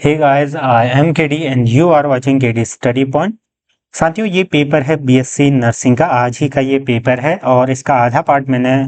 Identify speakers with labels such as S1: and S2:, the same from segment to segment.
S1: Hey guys, I am KD and you are watching KD Study Point। साथियों, ये paper है BSc nursing का। आज ही का ये पेपर है और इसका आधा पार्ट मैंने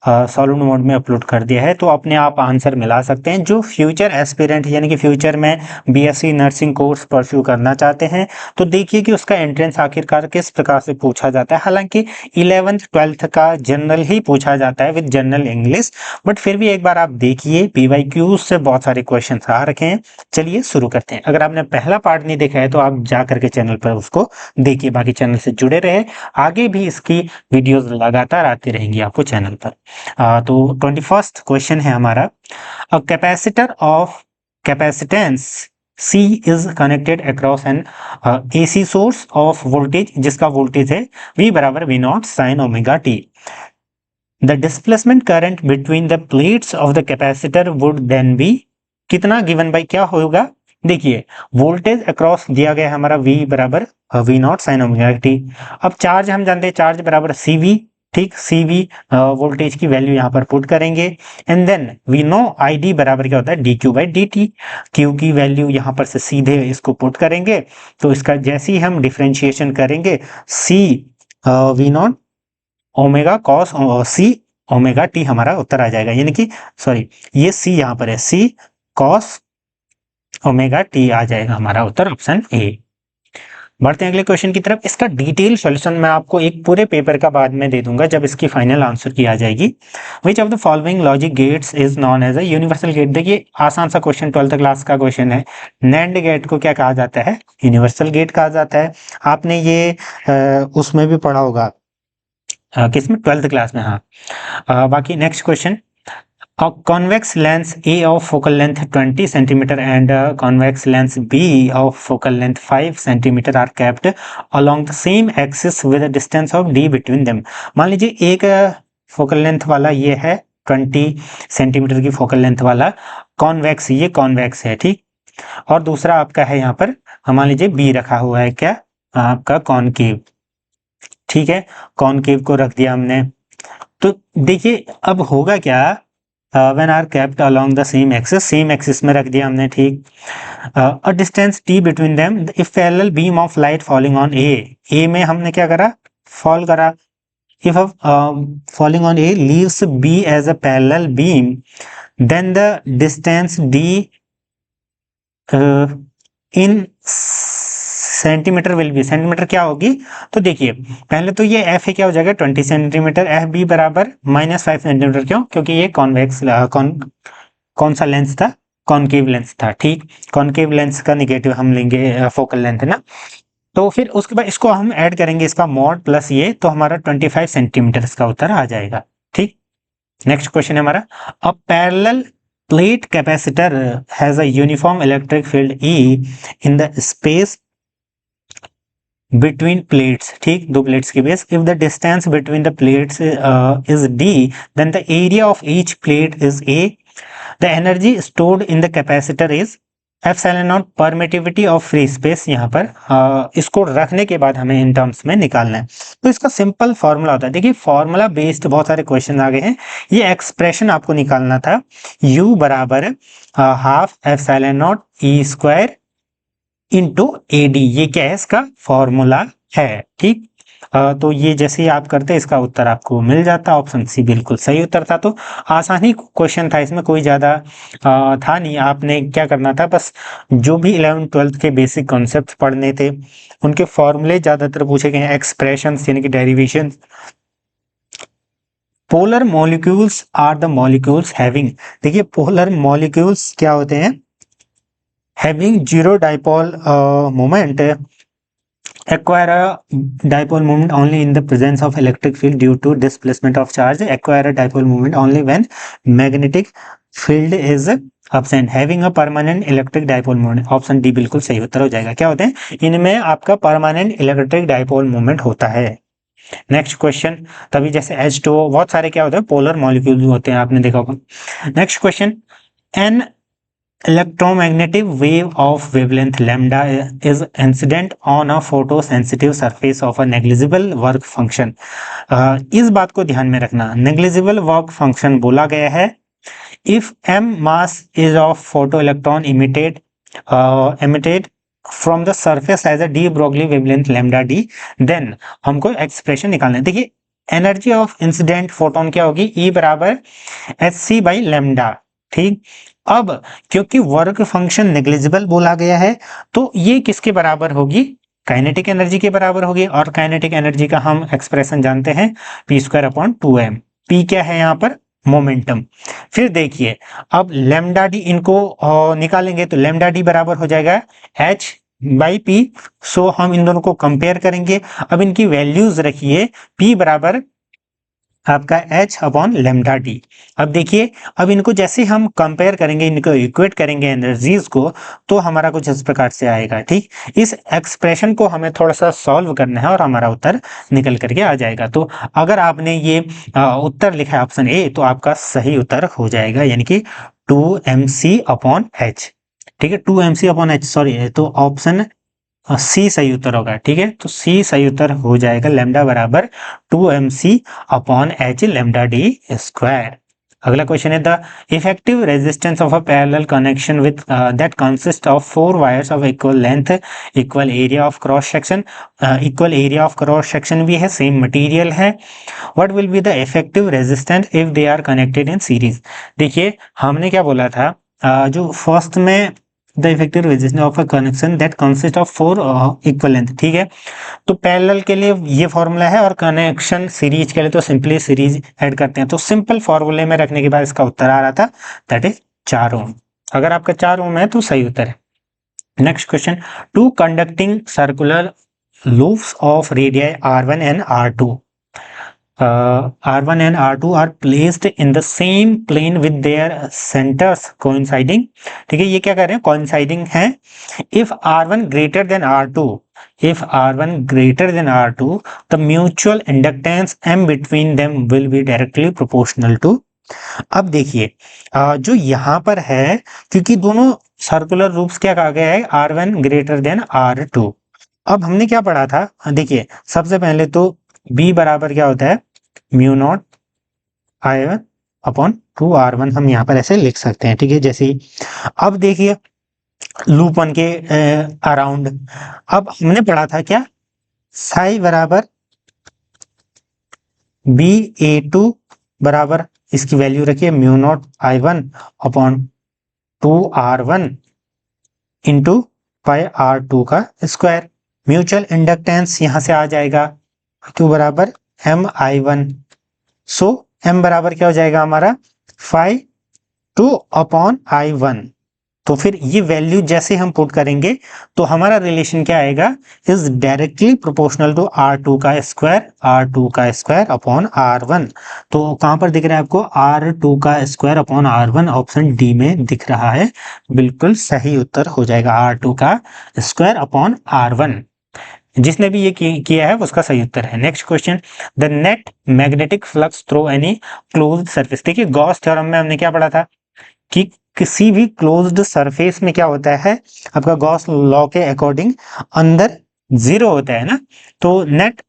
S1: सॉलिड मोड में अपलोड कर दिया है, तो अपने आप आंसर मिला सकते हैं। जो फ्यूचर एस्पिरेंट यानी कि फ्यूचर में बीएससी नर्सिंग कोर्स परस्यू करना चाहते हैं, तो देखिए कि उसका एंट्रेंस आखिरकार किस प्रकार से पूछा जाता है। हालांकि 11th 12th का जनरल ही पूछा जाता है विद जनरल इंग्लिश, बट फिर भी एक बार आप देखिए पीवाईक्यूज से बहुत सारे क्वेश्चन आ रखे हैं। चलिए शुरू करते हैं। अगर आपने पहला पार्ट नहीं देखा है तो आप जा करके चैनल पर उसको देखिए, बाकी चैनल से जुड़े रहे। आगे भी इसकी वीडियोस लगातार आती रहेंगी आपको चैनल पर। तो 21st क्वेश्चन है हमारा, a capacitor of capacitance C is connected across an AC source of voltage, जिसका वोल्टेज है V बराबर V not sine omega t। The displacement current between the plates of the capacitor would then be कितना, given by क्या होगा। देखिए voltage across दिया गया है हमारा V बराबर V not sine omega t। अब चार्ज हम जानते हैं, चार्ज बराबर CV, ठीक। CV वोल्टेज की वैल्यू यहाँ पर पुट करेंगे and then we know ID बराबर क्या होता है dq बाई dt। Q की वैल्यू यहाँ पर से सीधे इसको पुट करेंगे, तो इसका जैसे ही हम डिफ्रेंशिएशन करेंगे C V not omega cos C omega t हमारा उत्तर आ जाएगा। यानी कि सॉरी, ये C यहाँ पर है, C कॉस ओमेगा t आ जाएगा हमारा उत्तर, ऑप्शन ए। बढ़ते हैं अगले क्वेश्चन की तरफ। इसका डिटेल सॉल्यूशन मैं आपको एक पूरे पेपर का बाद में दे दूंगा जब इसकी फाइनल आंसर की आ जाएगी। Which of the following logic gates is known as a universal gate. देखिए आसान सा क्वेश्चन, 12th क्लास का क्वेश्चन है। नैंड गेट को क्या कहा जाता है, यूनिवर्सल गेट कहा जाता है। आपने ये उसमें भी पढ़ा होगा, किसमें, 12th क्लास में। हाँ, बाकी next question, a convex lens A of focal length 20 cm and a convex lens B of focal length 5 cm are kept along the same axis with a distance of D between them। मान लीजिए एक focal length वाला ये है 20 centimetre की focal length वाला convex, ये convex है, ठीक। और दूसरा आपका है यहाँ पर, मान लीजिए बी रखा हुआ है क्या, आपका कॉनकेव, ठीक है। कॉनकेव को रख दिया हमने। तो देखिए अब होगा क्या, when are kept along the same axis, same axis में रख दिया हमने, ठीक। a distance t between them if parallel beam of light falling on A में हमने क्या करा, फॉल करा। if falling on A leaves B as a parallel beam then the distance D in centimetre will be, centimetre क्या होगी। तो देखिए पहले तो ये एफ क्या हो जाएगा 20 सेंटीमीटर, एफ बी बराबर -5 सेंटीमीटर। क्यों, क्योंकि ये कॉन्वेक्स कौन सा लेंस था, कॉनकेव लेंस था, ठीक। कॉनकेव लेंस का निगेटिव हम लेंगे फोकल लेंथ है ना। तो फिर उसके बाद इसको हम ऐड करेंगे, इसका मॉड प्लस ये, तो हमारा 25 सेंटीमीटर इसका उत्तर आ जाएगा, ठीक। नेक्स्ट क्वेश्चन है हमारा, a parallel plate capacitor has a uniform electric field E in the space between plates, ठीक, दो प्लेट्स के base. if the distance between the plates is D then the area of each plate is A, the energy stored in the capacitor is epsilon not, permittivity of free space. यहाँ पर इसको रखने के बाद हमें in terms में निकालना है। तो इसका सिंपल फॉर्मूला होता है, देखिए फॉर्मूला बेस्ड बहुत सारे क्वेश्चन आ गए हैं। ये एक्सप्रेशन आपको निकालना था, U बराबर half epsilon not E square into AD, ये क्या है, इसका फॉर्मूला है, ठीक। तो ये जैसे ही आप करते इसका उत्तर आपको मिल जाता, ऑप्शन सी बिल्कुल सही उत्तर था। तो आसानी क्वेश्चन था, इसमें कोई ज्यादा था नहीं। आपने क्या करना था, बस जो भी 11th 12th के बेसिक कॉन्सेप्ट पढ़ने थे उनके फॉर्मूले ज्यादातर पूछे गए हैं, एक्सप्रेशंस यानी कि derivation. Polar molecules are the molecules having, देखिए पोलर मॉलिक्यूल्स क्या होते हैं, having zero dipole moment, acquire a dipole moment only in the presence of electric field due to displacement of charge, acquire a dipole moment only when magnetic field is absent, having a permanent electric dipole moment। Option D बिल्कुल सही उत्तर हो जाएगा। क्या होते हैं, इनमें आपका permanent electric dipole moment होता है। नेक्स्ट क्वेश्चन, तभी जैसे H2O बहुत सारे क्या होते हैं, पोलर मॉलिक्यूल होते हैं, आपने देखा होगा। Next question, an electromagnetic wave of wavelength lambda is incident on a photosensitive surface of a negligible work function। इस बात को ध्यान में रखना, negligible work function बोला गया है if m mass is of photoelectron emitted emitted from the surface as a d Broglie wavelength lambda d, then हमको एक्सप्रेशन निकालना है। देखिए एनर्जी ऑफ इंसिडेंट फोटोन क्या होगी, E बराबर एच सी बाई लेमडा। ठीक, अब क्योंकि वर्क फंक्शन नेग्लिजिबल बोला गया है तो ये किसके बराबर होगी, काइनेटिक एनर्जी के बराबर होगी, और काइनेटिक एनर्जी का हम एक्सप्रेशन जानते हैं P square upon 2m। P क्या है यहाँ पर, मोमेंटम। फिर देखिए अब लेमडा डी इनको निकालेंगे तो लेमडा डी बराबर हो जाएगा h बाई पी। सो हम इन दोनों को कंपेयर करेंगे। अब इनकी वैल्यूज रखिए, p बराबर आपका h अपॉन लेमडा डी। अब देखिए अब इनको जैसे हम कंपेयर करेंगे, इनको इक्वेट करेंगे एनर्जीज को, तो हमारा कुछ इस प्रकार से आएगा। ठीक, इस एक्सप्रेशन को हमें थोड़ा सा सॉल्व करना है और हमारा उत्तर निकल करके आ जाएगा। तो अगर आपने ये उत्तर लिखा है ऑप्शन ए, तो आपका सही उत्तर हो जाएगा, यानी कि 2mc अपॉन एच। ठीक है, 2mc अपॉन एच, सॉरी, तो ऑप्शन सी सही उत्तर होगा। ठीक है, तो सी सही उत्तर हो जाएगा, लेमडा बराबर 2mc upon h lambda d square. अगला क्वेश्चन है the effective resistance of a parallel connection with that consist of 4 wires of equal length, equal area of cross section, equal area of cross section भी है, same material है। What will be the effective resistance if they are connected in series. देखिए हमने क्या बोला था, जो first में the effective resistance of a connection that consist of 4 equal length. ठीक है, तो पैरेलल के लिए ये फॉर्मूला है और कनेक्शन सीरीज के लिए तो सिंपली सीरीज ऐड करते हैं। तो सिंपल फॉर्मूले में रखने के बाद इसका उत्तर आ रहा था, दैट इज 4 ओम। अगर आपका 4 ओम है तो सही उत्तर है। Next question, two conducting circular loops of radii R1 and R2, R1 and R2 are placed in the same plane with their centers coinciding। ठीक है, ये क्या कर रहे हैं, coinciding है। If R1 greater than R2, if R1 greater than R2, the mutual inductance M between them will be directly proportional to। अब देखिए जो यहाँ पर है, क्योंकि दोनों सर्कुलर रूप्स क्या कहा गया है, R1 greater than R2। अब हमने क्या पढ़ा था, देखिए सबसे पहले तो B बराबर क्या होता है, mu naught I1 upon 2R1, हम यहाँ पर ऐसे लिख सकते हैं। ठीक है, जैसे ही अब देखिए लूप वन के अराउंड, अब हमने पढ़ा था क्या, साई बराबर BA2 बराबर, इसकी वैल्यू रखिए mu naught I1 upon 2R1 into pi R2 का स्क्वायर। म्यूचुअल इंडक्टेंस यहां से आ जाएगा, Q बराबर MI1। सो M बराबर क्या हो जाएगा हमारा 5 अपॉन I1। तो फिर ये वैल्यू जैसे हम पुट करेंगे तो हमारा रिलेशन क्या आएगा, is directly proportional to R2 का स्क्वायर अपॉन R1। तो कहां पर दिख रहा है आपको, R2 का square upon R1, option D में दिख रहा है। बिल्कुल सही उत्तर हो जाएगा R2 का स्क्वायर अपॉन R1। जिसने भी ये किया है उसका सही उत्तर है। Next question, the net magnetic flux through any closed surface. देखिए गॉस थ्योरम में हमने क्या पढ़ा था कि किसी भी क्लोज्ड सरफेस में क्या होता है, आपका गॉस लॉ के अकॉर्डिंग अंदर 0 होता है ना, तो नेट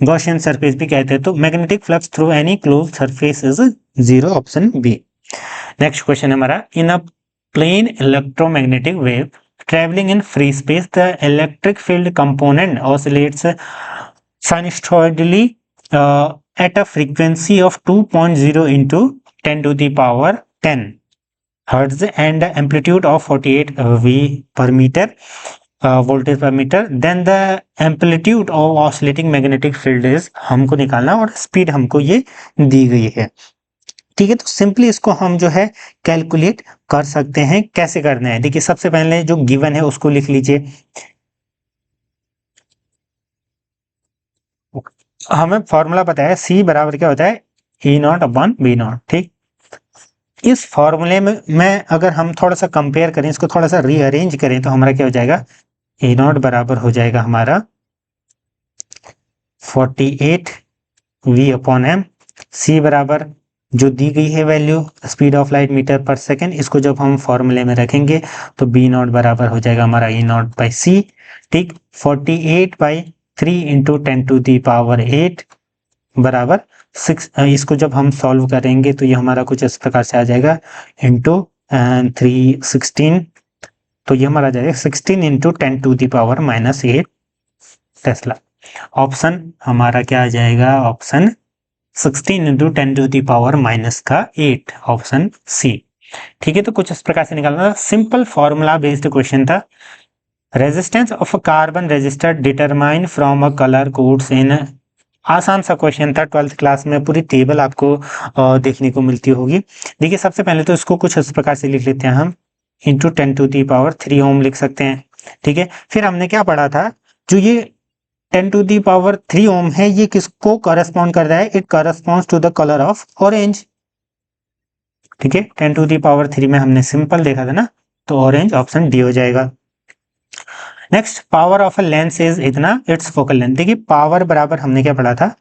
S1: गॉसियन सरफेस भी कहते हैं। तो magnetic flux through any closed surface is 0, option B. Next question हमारा, in a plane electromagnetic wave traveling in free space, the electric field component oscillates sinusoidally at a frequency of 2.0 into 10 to the power 10 hertz and the amplitude of 48 V per meter voltage per meter, then the amplitude of oscillating magnetic field is, हमको निकालना और speed हमको ये दी गई है। ठीक है, तो सिंपली इसको हम जो है कैलकुलेट कर सकते हैं। कैसे करना है, देखिए सबसे पहले जो गिवन है उसको लिख लीजिए। हमें फॉर्मूला पता है, C बराबर क्या होता है, E not upon B not. ठीक, इस फॉर्मूले में मैं अगर हम थोड़ा सा कंपेयर करें, इसको थोड़ा सा रीअरेंज करें, तो हमारा क्या हो जाएगा, E नॉट बराबर हो जाएगा हमारा 48 V अपॉन M। C बराबर जो दी गई है value speed of light metre पर सेकेंड, इसको जब हम फॉर्मूले में रखेंगे तो B नॉट बराबर हो जाएगा हमारा E नॉट बाई C। ठीक, 48 by 3 into 10 to the power 8 बराबर 6। इसको जब हम सॉल्व करेंगे तो ये हमारा कुछ इस प्रकार से आ जाएगा, इंटू 316 तो ये हमारा जाएगा 16 into 10 to the power minus 8 tesla. Option हमारा क्या आ जाएगा, option 16 into 10 to the power minus का 8, ऑप्शन सी। ठीक है, तो कुछ इस प्रकार से निकालना था, सिंपल फॉर्मूला बेस्ड क्वेश्चन था। Resistance of a carbon register determine from a colour codes इन, आसान सा क्वेश्चन था, 12th क्लास में पूरी टेबल आपको देखने को मिलती होगी। देखिए सबसे पहले तो इसको कुछ इस प्रकार से लिख लेते हैं हम, इंटू 10 टू दी पावर 3 ओम लिख सकते हैं। ठीक है, फिर हमने क्या पढ़ा था, जो ये 10 टू दी पावर 3 ओम है ये किसको करस्पॉन्ड कर रहा है, it corresponds to the colour of orange. ठीक है, 10 टू दी पावर 3 में हमने सिंपल देखा था ना, तो ऑरेंज, ऑप्शन डी हो जाएगा। Next, power of a lens is इतना इट्स फोकल लेंथ। देखिए पावर बराबर हमने क्या पढ़ा था,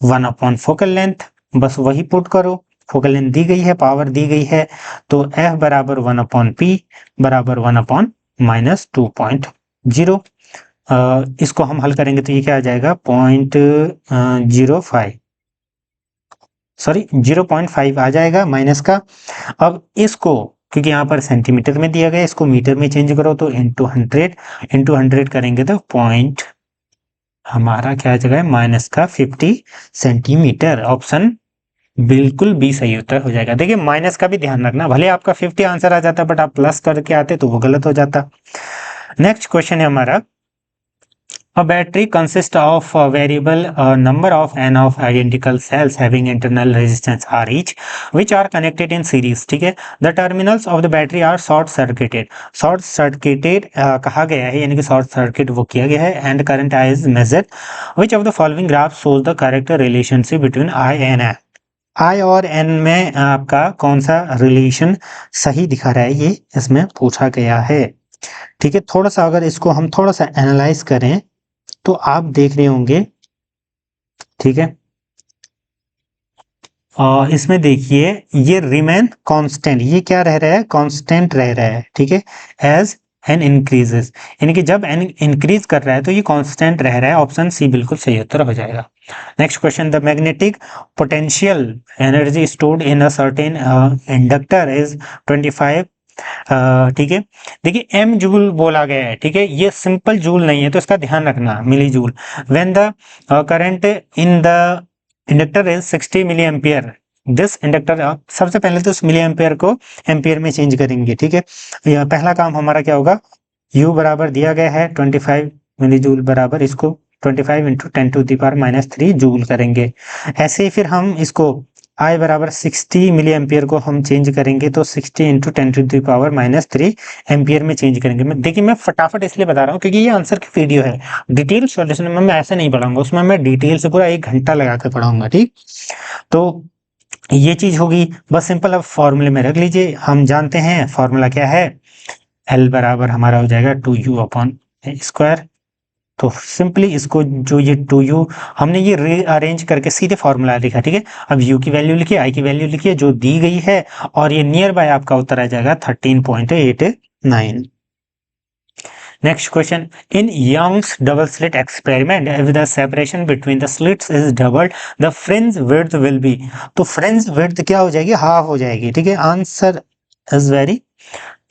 S1: 1 अपॉन फोकल लेंथ, बस वही पुट करो, फोकल लेंथ दी गई है, पावर दी गई है, तो एफ बराबर 1 अपॉन पी बराबर 1 अपॉन माइनस 2.0। इसको हम हल करेंगे तो ये क्या आ जाएगा, 0.05, सॉरी 0.5 आ जाएगा माइनस का। अब इसको क्योंकि यहाँ पर सेंटीमीटर में दिया गया, इसको मीटर में चेंज करो तो इंटू 100 करेंगे तो पॉइंट हमारा क्या आ जाएगा, माइनस का 50 सेंटीमीटर। ऑप्शन बिल्कुल बी सही उत्तर हो जाएगा। देखिए माइनस का भी ध्यान रखना, भले आपका 50 आंसर आ जाता बट आप प्लस करके आते तो वो गलत हो जाता। नेक्स्ट क्वेश्चन है हमारा, a battery consists of a variable number of n of identical cells having internal resistance R each, which are connected in series। ठीक है, the terminals of the battery are short circuited। short circuited कहा गया है, यानी कि short circuit वो किया गया है, and current I is measured। which of the following graph shows the correct relationship between I and N। I और N में आपका कौन सा रिलेशन सही दिखा रहा है, ये इसमें पूछा गया है। ठीक है, थोड़ा सा अगर इसको हम थोड़ा सा एनालाइज करें तो आप देख रहे होंगे। ठीक है, और इसमें देखिए ये रिमेन कांस्टेंट, ये क्या रह रहा है, कांस्टेंट रह रहा है। ठीक है, एज एन इंक्रीजेस, यानी कि जब एन इंक्रीज कर रहा है तो ये कांस्टेंट रह रहा है। ऑप्शन सी बिल्कुल सही उत्तर हो जाएगा। Next question, the magnetic potential energy stored in a certain inductor is 25। ठीक है, देखिए एम जूल बोला गया है। ठीक है, ये सिंपल जूल नहीं है तो इसका ध्यान रखना, milli joule. When the current in the inductor is 60 milli ampere, this inductor, सबसे पहले तो उस मिली एम्पियर को एम्पियर में चेंज करेंगे। ठीक है, पहला काम हमारा क्या होगा, U बराबर दिया गया है 25 मिली जूल बराबर, इसको 25 into 10 to the power minus 3 joule करेंगे। ऐसे ही फिर हम इसको I बराबर 60 मिली एम्पियर को हम चेंज करेंगे तो 60 into 10 to the power minus 3 ampere में चेंज करेंगे। मैं देखिए मैं फटाफट इसलिए बता रहा हूँ क्योंकि ये आंसर की वीडियो है, डिटेल सॉल्यूशन में मैं ऐसे नहीं पढ़ाऊंगा, उसमें मैं डिटेल से पूरा 1 घंटा लगा कर पढ़ाऊंगा। ठीक, तो ये चीज होगी, बस सिंपल अब फॉर्मूले में रख लीजिए। हम जानते हैं फॉर्मूला क्या है, L बराबर हमारा हो जाएगा 2U अपॉन स्क्वायर। तो सिंपली इसको जो ये 2U हमने ये रीअरेंज करके सीधे फॉर्मूला लिखा। ठीक है, अब U की वैल्यू लिखिए, I की वैल्यू लिखिए जो दी गई है, और ये नियर बाय आपका उत्तर आ जाएगा 13.89। Next question, in Young's double slit experiment if the separation between the slits is doubled the fringe width will be. तो फ्रिंज विड्थ क्या हो जाएगी, हाफ हो जाएगी। ठीक है, आंसर इज वेरी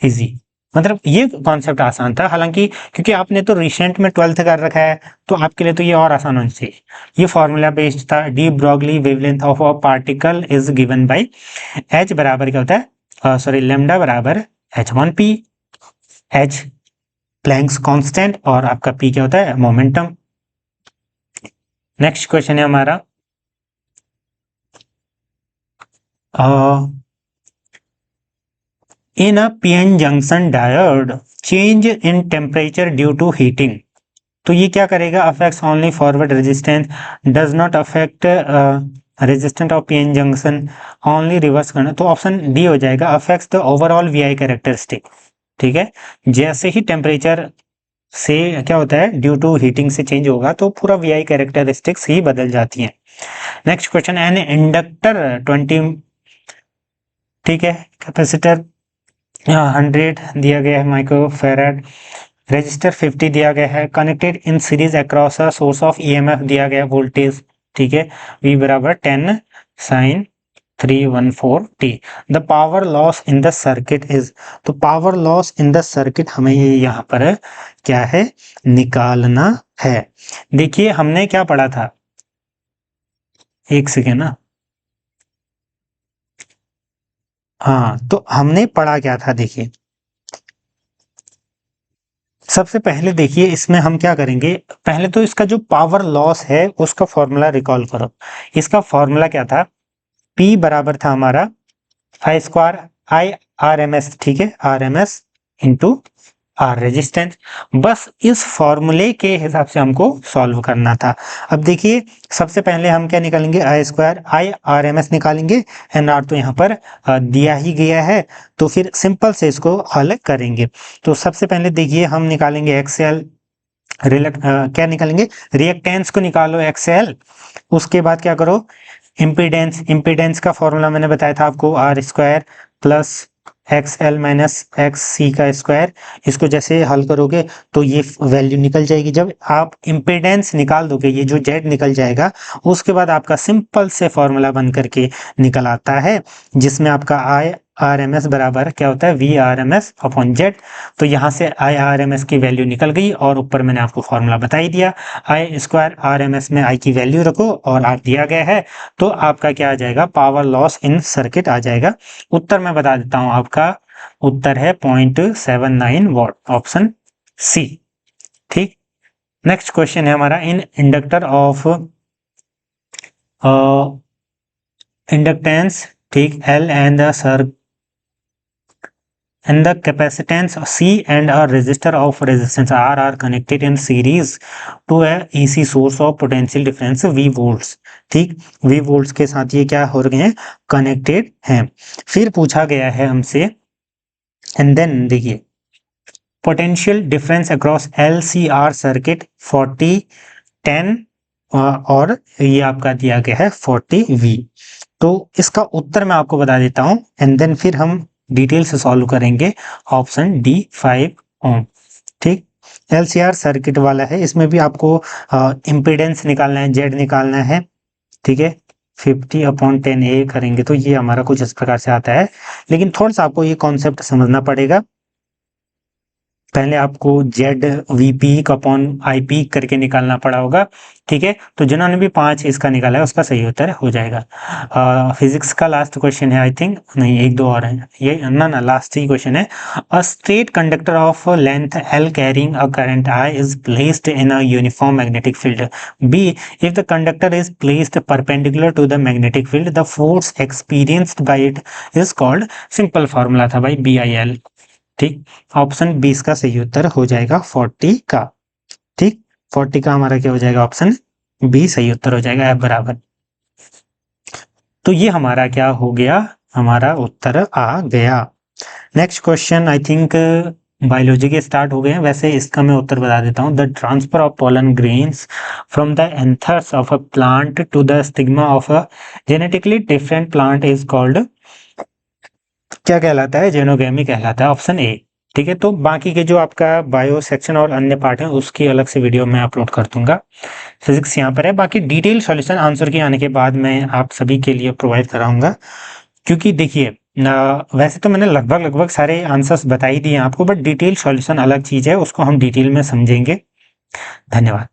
S1: इजी, मतलब ये कॉन्सेप्ट आसान था, हालांकि क्योंकि आपने तो रिसेंट में 12th कर रखा है तो आपके लिए तो ये और आसान होना चाहिए। ये फॉर्मूला बेस्ड था, de Broglie wavelength of a particle is given by H बराबर क्या होता है, सॉरी लेमडा बराबर h1p, एच प्लैंक्स कांस्टेंट, और आपका पी क्या होता है, मोमेंटम। नेक्स्ट क्वेश्चन है हमारा, in a PN junction diode change in temperature due to heating। तो ये क्या करेगा, affects only forward resistance, does not affect resistance of PN junction, only reverse करना, तो ऑप्शन डी हो जाएगा, affects the overall VI characteristic। ठीक है, जैसे ही टेम्परेचर से क्या होता है, ड्यू टू हीटिंग से चेंज होगा तो पूरा VI कैरेक्टरिस्टिक्स ही बदल जाती हैं। नेक्स्ट क्वेश्चन, एन इंडक्टर 20, ठीक है, कैपेसिटर 100 दिया गया है माइक्रो फेराड, रजिस्टर 50 दिया गया है, connected in series across a source of EMF दिया गया वोल्टेज। ठीक है, V बराबर 10 sin 314T। The power loss in the circuit is, तो power loss in the circuit हमें ये यहाँ पर क्या है, निकालना है। देखिए हमने क्या पढ़ा था, एक सेकेंड ना, हाँ तो हमने पढ़ा क्या था, देखिए सबसे पहले देखिए इसमें हम क्या करेंगे, पहले तो इसका जो पावर लॉस है उसका फॉर्मूला रिकॉल करो। इसका फॉर्मूला क्या था, P बराबर था हमारा I square I R M S, ठीक है, R M S into R resistance. बस इस फॉर्मूले के हिसाब से हमको सॉल्व करना था। अब देखिए सबसे पहले हम क्या निकालेंगे, I square I R M S निकालेंगे, एन आर तो यहाँ पर दिया ही गया है, तो फिर सिंपल से इसको हल करेंगे। तो सबसे पहले देखिए हम निकालेंगे एक्सएल, क्या निकालेंगे, रिएक्टेंस को निकालो एक्सएल। उसके बाद क्या करो, इम्पीडेंस, इम्पीडेंस का फॉर्मूला मैंने बताया था आपको, R square plus X L minus X C का स्क्वायर। इसको जैसे हल करोगे तो ये वैल्यू निकल जाएगी। जब आप इम्पीडेंस निकाल दोगे, ये जो जेड निकल जाएगा, उसके बाद आपका सिंपल से फॉर्मूला बन करके निकल आता है, जिसमें आपका आई आर एम एस बराबर क्या होता है, V R M S upon Z. तो यहाँ से आई आर एम एस की वैल्यू निकल गई, और ऊपर मैंने आपको फॉर्मूला बता ही दिया, आई स्क्वायर आर एम एस में आई की वैल्यू रखो और आर दिया गया है, तो आपका क्या आ जाएगा, पावर लॉस इन सर्किट आ जाएगा। उत्तर मैं बता देता हूं, आपका उत्तर है 0.79 वॉट, ऑप्शन सी। ठीक, नेक्स्ट क्वेश्चन है हमारा, इन इंडक्टर ऑफ इंडक्टेंस, ठीक, L and the sir and the capacitance C and a resistor of resistance R are connected in series to a AC source of potential difference V volts। ठीक, V volts के साथ ये क्या हो रहे हैं, connected हैं। फिर पूछा गया है हमसे, एंड देन देखिए potential difference across LCR circuit 40 10 और ये आपका दिया गया है 40 V। तो इसका उत्तर मैं आपको बता देता हूं, एंड देन फिर हम डिटेल से सॉल्व करेंगे, ऑप्शन डी 5 ओम। ठीक, LCR सर्किट वाला है, इसमें भी आपको इम्पीडेंस निकालना है, जेड निकालना है, ठीक है, 50/10A करेंगे तो ये हमारा कुछ इस प्रकार से आता है। लेकिन थोड़ा सा आपको ये कॉन्सेप्ट समझना पड़ेगा, पहले आपको जेड वीपी अपॉन आईपी करके निकालना पड़ा होगा, ठीक है। तो जिन्होंने भी 5 इसका निकाला है उसका सही उत्तर हो जाएगा। फिजिक्स का लास्ट क्वेश्चन है, आई थिंक, नहीं एक दो और है ये, ना लास्ट ही क्वेश्चन है। A straight conductor of length L carrying a current I is placed in a uniform magnetic field B, if the conductor is placed perpendicular to the magnetic field the force experienced by it is called, simple formula था भाई BIL। ठीक, option 20 का सही उत्तर हो जाएगा 40 का। ठीक, 40 का हमारा क्या हो जाएगा, ऑप्शन बी सही उत्तर हो जाएगा, F बराबर। तो ये हमारा क्या हो गया, हमारा उत्तर आ गया। Next question I think biology के स्टार्ट हो गए हैं, वैसे इसका मैं उत्तर बता देता हूँ। The transfer of pollen grains from the anthers of a plant to the stigma of a genetically different plant is called, क्या कहलाता है, जेनोगेमी कहलाता है, ऑप्शन ए। ठीक है, तो बाकी के जो आपका बायो सेक्शन और अन्य पार्ट है उसकी अलग से वीडियो मैं अपलोड कर दूंगा। फिजिक्स यहाँ पर है, बाकी डिटेल सॉल्यूशन आंसर के आने के बाद मैं आप सभी के लिए प्रोवाइड कराऊंगा। क्योंकि देखिए वैसे तो मैंने लगभग सारे आंसर्स बता ही दिए आपको, बट डिटेल सॉल्यूशन अलग चीज है, उसको हम डिटेल में समझेंगे। धन्यवाद।